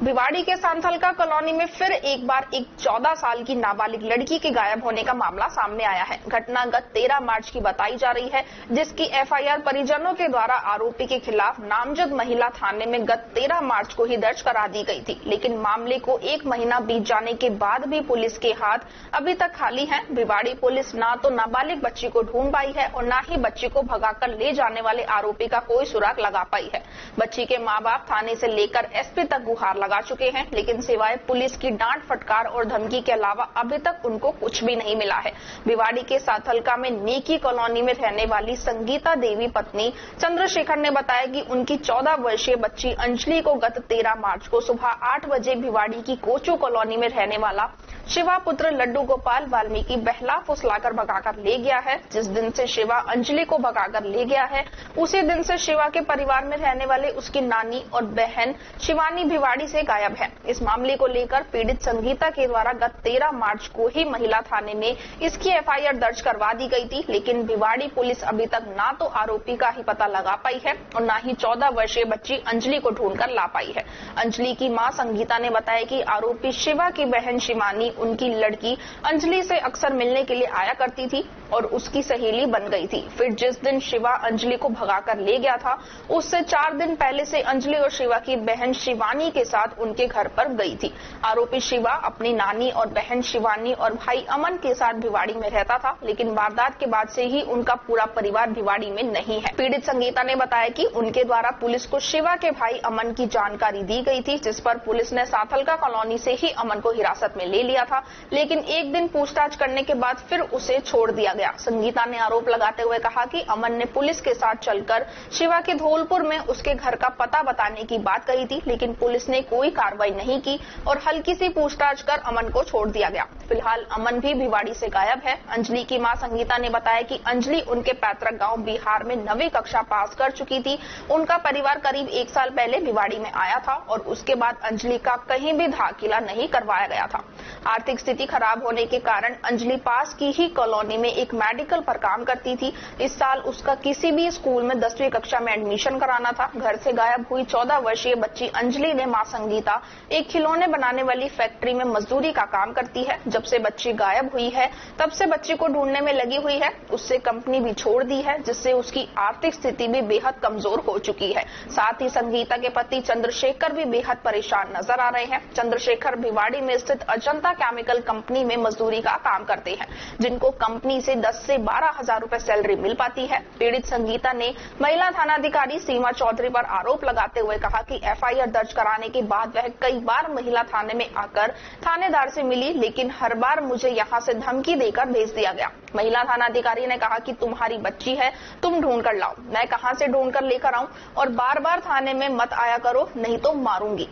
भिवाड़ी के सांथलका कॉलोनी में फिर एक बार एक 14 साल की नाबालिग लड़की के गायब होने का मामला सामने आया है। घटना गत 13 मार्च की बताई जा रही है, जिसकी एफआईआर परिजनों के द्वारा आरोपी के खिलाफ नामजद महिला थाने में गत 13 मार्च को ही दर्ज करा दी गई थी। लेकिन मामले को 1 महीना बीत जाने के बाद भी पुलिस के हाथ अभी तक खाली हैं। भिवाड़ी पुलिस ना तो नाबालिग बच्ची को ढूंढ पाई है और न ही बच्ची को भगाकर ले जाने वाले आरोपी का कोई सुराग लगा पाई है। बच्ची के माँ बाप थाने से लेकर एसपी तक गुहार लगा चुके हैं, लेकिन सिवाय पुलिस की डांट फटकार और धमकी के अलावा अभी तक उनको कुछ भी नहीं मिला है। भिवाड़ी के सांथलका में नेकी कॉलोनी में रहने वाली संगीता देवी पत्नी चंद्रशेखर ने बताया कि उनकी 14 वर्षीय बच्ची अंजलि को गत 13 मार्च को सुबह 8 बजे भिवाड़ी की कोचू कॉलोनी में रहने वाला शिवा पुत्र लड्डू गोपाल वाल्मीकि बहला फुसलाकर भगाकर ले गया है। जिस दिन से शिवा अंजलि को भगाकर ले गया है, उसी दिन से शिवा के परिवार में रहने वाले उसकी नानी और बहन शिवानी भिवाड़ी से गायब है। इस मामले को लेकर पीड़ित संगीता के द्वारा गत 13 मार्च को ही महिला थाने में इसकी एफआईआर दर्ज करवा दी गई थी, लेकिन भिवाड़ी पुलिस अभी तक ना तो आरोपी का ही पता लगा पाई है और न ही 14 वर्षीय बच्ची अंजलि को ढूंढकर ला पाई है। अंजलि की मां संगीता ने बताया कि आरोपी शिवा की बहन शिवानी उनकी लड़की अंजलि से अक्सर मिलने के लिए आया करती थी और उसकी सहेली बन गई थी। फिर जिस दिन शिवा अंजलि को भगाकर ले गया था, उससे 4 दिन पहले से अंजलि और शिवा की बहन शिवानी के साथ उनके घर पर गई थी। आरोपी शिवा अपनी नानी और बहन शिवानी और भाई अमन के साथ भिवाड़ी में रहता था, लेकिन वारदात के बाद से ही उनका पूरा परिवार भिवाड़ी में नहीं है। पीड़ित संगीता ने बताया कि उनके द्वारा पुलिस को शिवा के भाई अमन की जानकारी दी गई थी, जिस पर पुलिस ने सांथलका कॉलोनी से ही अमन को हिरासत में ले लिया था, लेकिन एक दिन पूछताछ करने के बाद फिर उसे छोड़ दिया गया। संगीता ने आरोप लगाते हुए कहा कि अमन ने पुलिस के साथ चलकर शिवा के धौलपुर में उसके घर का पता बताने की बात कही थी, लेकिन पुलिस ने कोई कार्रवाई नहीं की और हल्की सी पूछताछ कर अमन को छोड़ दिया गया। फिलहाल अमन भी भिवाड़ी से गायब है। अंजलि की मां संगीता ने बताया कि अंजलि उनके पैतृक गांव बिहार में 9वीं कक्षा पास कर चुकी थी। उनका परिवार करीब 1 साल पहले भिवाड़ी में आया था और उसके बाद अंजलि का कहीं भी दाखिला नहीं करवाया गया था। आर्थिक स्थिति खराब होने के कारण अंजलि पास की ही कॉलोनी में एक मेडिकल पर काम करती थी। इस साल उसका किसी भी स्कूल में 10वीं कक्षा में एडमिशन कराना था। घर से गायब हुई 14 वर्षीय बच्ची अंजलि ने मां संगीता एक खिलौने बनाने वाली फैक्ट्री में मजदूरी का काम करती है। जब से बच्ची गायब हुई है, तब से बच्ची को ढूंढने में लगी हुई है। उससे कंपनी भी छोड़ दी है, जिससे उसकी आर्थिक स्थिति भी बेहद कमजोर हो चुकी है। साथ ही संगीता के पति चंद्रशेखर भी बेहद परेशान नजर आ रहे हैं। चंद्रशेखर भिवाड़ी में स्थित अजंता केमिकल कंपनी में मजदूरी का काम करते हैं, जिनको कंपनी से 10 से 12 हजार रुपए सैलरी मिल पाती है। पीड़ित संगीता ने महिला थानाधिकारी सीमा चौधरी पर आरोप लगाते हुए कहा कि एफआईआर दर्ज कराने के बाद वह कई बार महिला थाने में आकर थानेदार से मिली, लेकिन हर बार मुझे यहां से धमकी देकर भेज दिया गया। महिला थानाधिकारी ने कहा कि तुम्हारी बच्ची है, तुम ढूंढ कर लाओ। मैं कहां से ढूंढ कर लेकर आऊं और बार बार थाने में मत आया करो, नहीं तो मारूंगी।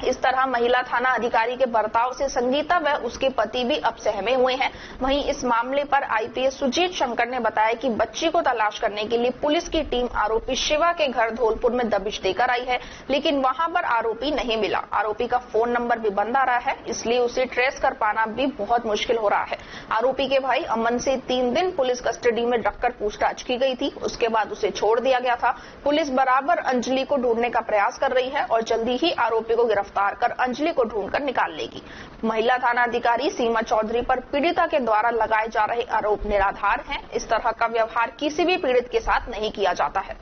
इस तरह महिला थाना अधिकारी के बर्ताव से संगीता व उसके पति भी अब सहमे हुए हैं। वहीं इस मामले पर आईपीएस सुजीत शंकर ने बताया कि बच्ची को तलाश करने के लिए पुलिस की टीम आरोपी शिवा के घर धौलपुर में दबिश देकर आई है, लेकिन वहां पर आरोपी नहीं मिला। आरोपी का फोन नंबर भी बंद आ रहा है, इसलिए उसे ट्रेस कर पाना भी बहुत मुश्किल हो रहा है। आरोपी के भाई अमन से 3 दिन पुलिस कस्टडी में रखकर पूछताछ की गई थी, उसके बाद उसे छोड़ दिया गया था। पुलिस बराबर अंजलि को ढूंढने का प्रयास कर रही है और जल्दी ही आरोपी को गिरफ्तार कर अंजलि को ढूंढकर निकाल लेगी। महिला थाना अधिकारी सीमा चौधरी पर पीड़िता के द्वारा लगाए जा रहे आरोप निराधार हैं। इस तरह का व्यवहार किसी भी पीड़ित के साथ नहीं किया जाता है।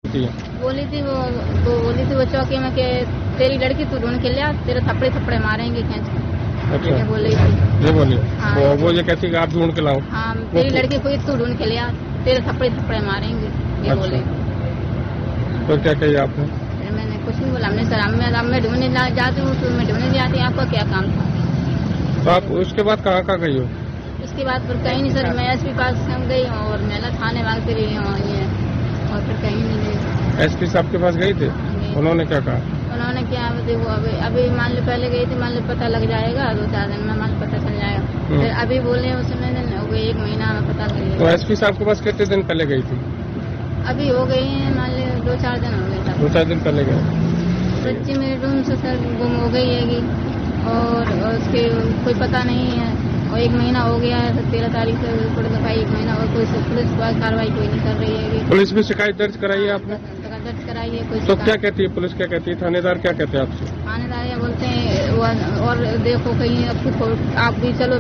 बोली थी वो चौकी में कि तेरी लड़की तू ढूंढ के लिया, तेरे थप्पड़े मारेंगे खींच के। अच्छा, बोली थी ये बोली। हाँ, वो ये कहती कि आप ढूंढ के लाओ। हाँ, तेरी लड़की को तू ढूंढ के लिया, तेरे थप्पड़े मारेंगे, ये बोले। तो क्या कही आपने? मैंने कुछ नहीं बोला। हमने सर मैं ढूंढने जाती हूँ, तो मैं ढूंढने जाती हूँ, आपका क्या काम था? तो आप उसके बाद कहाँ गई हो? उसके बाद फिर कहीं नहीं सर, मैं एसपी पास हम गई और महिला थाने मांगती रही हूँ और फिर कहीं नहीं गई। एसपी साहब के पास गई थी? उन्होंने क्या कहा? उन्होंने क्या देखो, अभी मान लो पहले गई थी, मान लो पता लग जाएगा 2-4 दिन में, मान लो पता चल जाएगा। फिर अभी बोले उसमें हो गई 1 महीना में पता लग। तो एसपी साहब के पास कितने दिन पहले गई थी? अभी हो गई है, मान लो 2-4 दिन हो गए। 2-4 दिन पहले गए। बच्ची मेरे रूम से सर गुम हो गई है और उसके कोई पता नहीं है। और 1 महीना हो गया है, 13 तारीख से रिपोर्ट लिखाई, 1 महीना और कोई पुलिस कार्रवाई कोई नहीं कर रही है अभी। पुलिस में शिकायत दर्ज कराई है आपने? दर्ज कराई है। कोई तो क्या कहती है पुलिस, क्या कहती है, थानेदार क्या कहते हैं आपसे? थानेदार ये बोलते हैं और देखो कहीं आप भी चलो